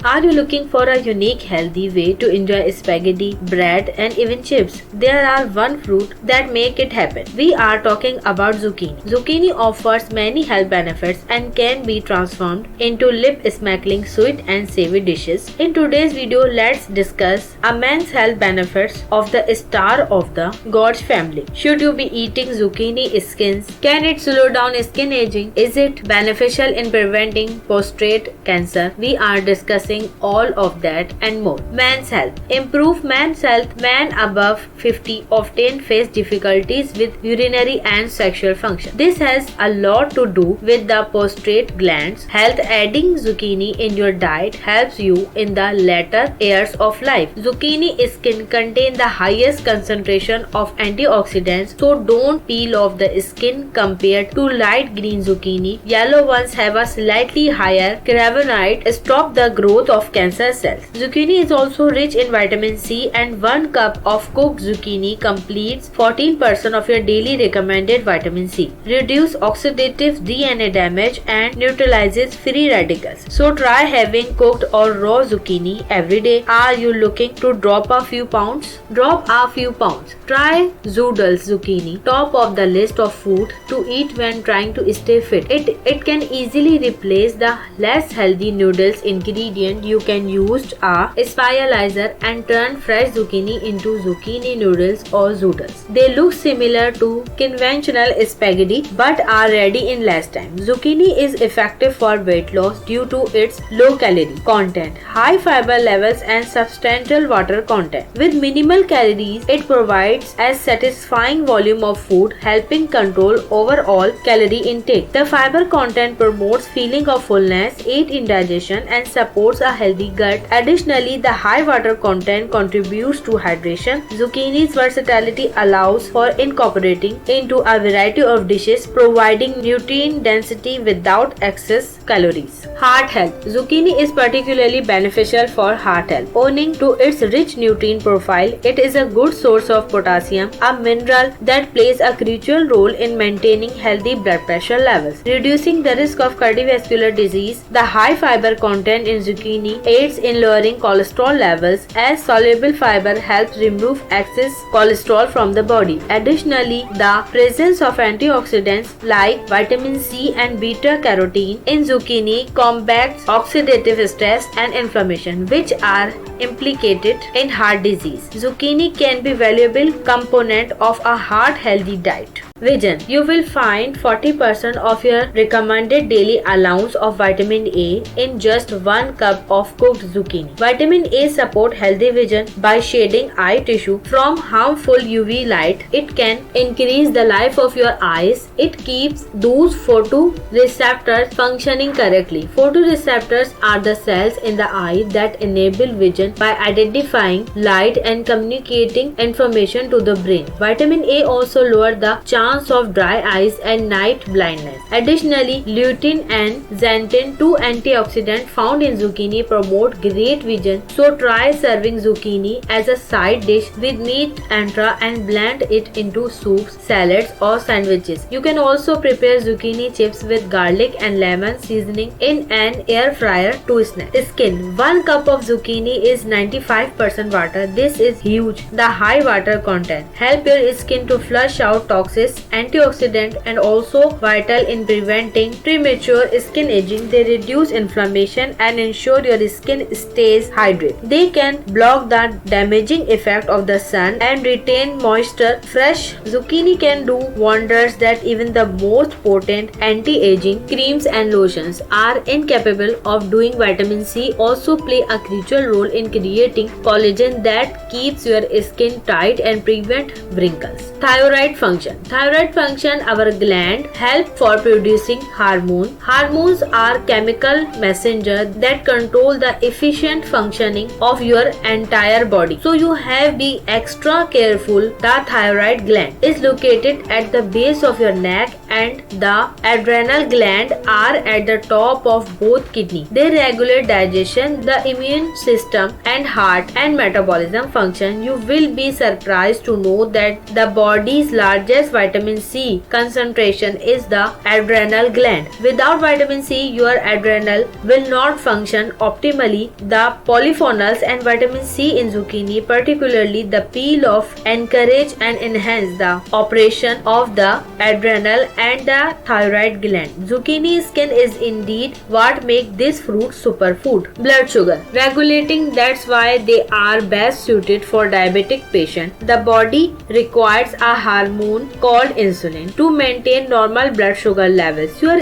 Are you looking for a unique, healthy way to enjoy spaghetti, bread, and even chips? There are one fruit that make it happen. We are talking about zucchini. Zucchini offers many health benefits and can be transformed into lip-smackling sweet and savory dishes. In today's video, let's discuss immense health benefits of the star of the Gourd family. Should you be eating zucchini skins? Can it slow down skin aging? Is it beneficial in preventing prostate cancer? We are discussing all of that and more. Men's health. Improve men's health. Men above 50 often face difficulties with urinary and sexual function. This has a lot to do with the prostate glands health. Adding zucchini in your diet helps you in the later years of life. Zucchini skin contain the highest concentration of antioxidants, so don't peel off the skin compared to light green zucchini. Yellow ones have a slightly higher carotenoid, stop the growth of cancer cells. Zucchini is also rich in vitamin C, and 1 cup of cooked zucchini completes 14% of your daily recommended vitamin C. Reduce oxidative DNA damage and neutralizes free radicals. So try having cooked or raw zucchini every day. Are you looking to drop a few pounds? Drop a few pounds. Try Zoodles zucchini, top of the list of food to eat when trying to stay fit. It can easily replace the less healthy noodles ingredient. You can use a spiralizer and turn fresh zucchini into zucchini noodles or zoodles. They look similar to conventional spaghetti but are ready in less time. Zucchini is effective for weight loss due to its low calorie content, high fiber levels and substantial water content. With minimal calories, it provides a satisfying volume of food, helping control overall calorie intake. The fiber content promotes feeling of fullness, aid in digestion and supports a healthy gut. Additionally, the high water content contributes to hydration. Zucchini's versatility allows for incorporating into a variety of dishes, providing nutrient density without excess calories. Heart health. Zucchini is particularly beneficial for heart health. Owing to its rich nutrient profile, it is a good source of potassium, a mineral that plays a crucial role in maintaining healthy blood pressure levels. Reducing the risk of cardiovascular disease, the high fiber content in zucchini aids in lowering cholesterol levels, as soluble fiber helps remove excess cholesterol from the body. Additionally, the presence of antioxidants like vitamin C and beta carotene in zucchini combats oxidative stress and inflammation, which are implicated in heart disease. Zucchini can be a valuable component of a heart-healthy diet. Vision. You will find 40% of your recommended daily allowance of vitamin A in just 1 cup of cooked zucchini. Vitamin A support healthy vision by shading eye tissue from harmful UV light. It can increase the life of your eyes. It keeps those photoreceptors functioning correctly. Photoreceptors are the cells in the eye that enable vision by identifying light and communicating information to the brain. Vitamin A also lowers the chance of dry eyes and night blindness. Additionally, lutein and zeaxanthin, two antioxidants found in zucchini, promote great vision. So try serving zucchini as a side dish with meat entra and blend it into soups, salads or sandwiches. You can also prepare zucchini chips with garlic and lemon seasoning in an air fryer to snack. Skin. 1 cup of zucchini is 95% water. This is huge. The high water content help your skin to flush out toxins, antioxidant and also vital in preventing premature skin aging. They reduce inflammation and ensure your skin stays hydrated. They can block the damaging effect of the sun and retain moisture. Fresh zucchini can do wonders that even the most potent anti-aging creams and lotions are incapable of doing. Vitamin C also play a crucial role in creating collagen that keeps your skin tight and prevent wrinkles. Thyroid function. Thyroid function, our gland, help for producing hormone. Hormones are chemical messengers that control the efficient functioning of your entire body. So you have to be extra careful. The thyroid gland is located at the base of your neck and the adrenal gland are at the top of both kidney. They regulate digestion, the immune system, and heart and metabolism function. You will be surprised to know that the body's largest vitamin C concentration is the adrenal gland. Without vitamin C, your adrenal will not function optimally. The polyphenols and vitamin C in zucchini, particularly the peel of, encourage and enhance the operation of the adrenal and the thyroid gland. Zucchini skin is indeed what makes this fruit superfood. Blood sugar regulating, that's why they are best suited for diabetic patients. The body requires a hormone called insulin to maintain normal blood sugar levels. Your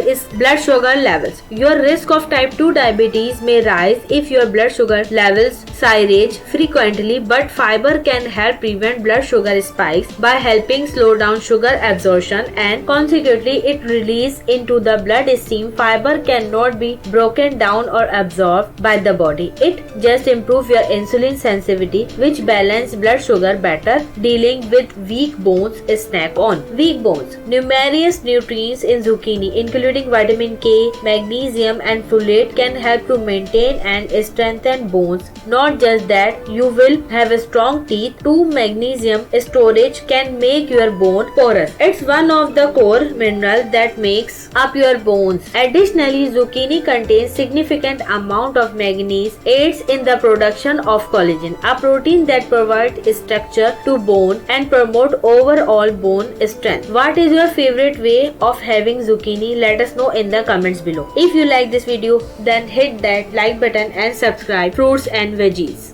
risk of type 2 diabetes may rise if your blood sugar levels surge frequently, but fiber can help prevent blood sugar spikes by helping slow down sugar absorption and consequently it release into the bloodstream. Fiber cannot be broken down or absorbed by the body. It just improves your insulin sensitivity, which balance blood sugar better. Dealing with weak bones, snack on weak bones. Numerous nutrients in zucchini, including vitamin K, magnesium, and folate, can help to maintain and strengthen bones. Not just that, you will have a strong teeth. Too magnesium storage can make your bone porous. It's one of the core minerals that makes up your bones. Additionally, zucchini contains significant amount of manganese, aids in the production of collagen, a protein that provides structure to bone and promote overall bone strength. What is your favorite way of having zucchini? Let us know in the comments below. If you like this video, then hit that like button and subscribe Fruits and Veggies.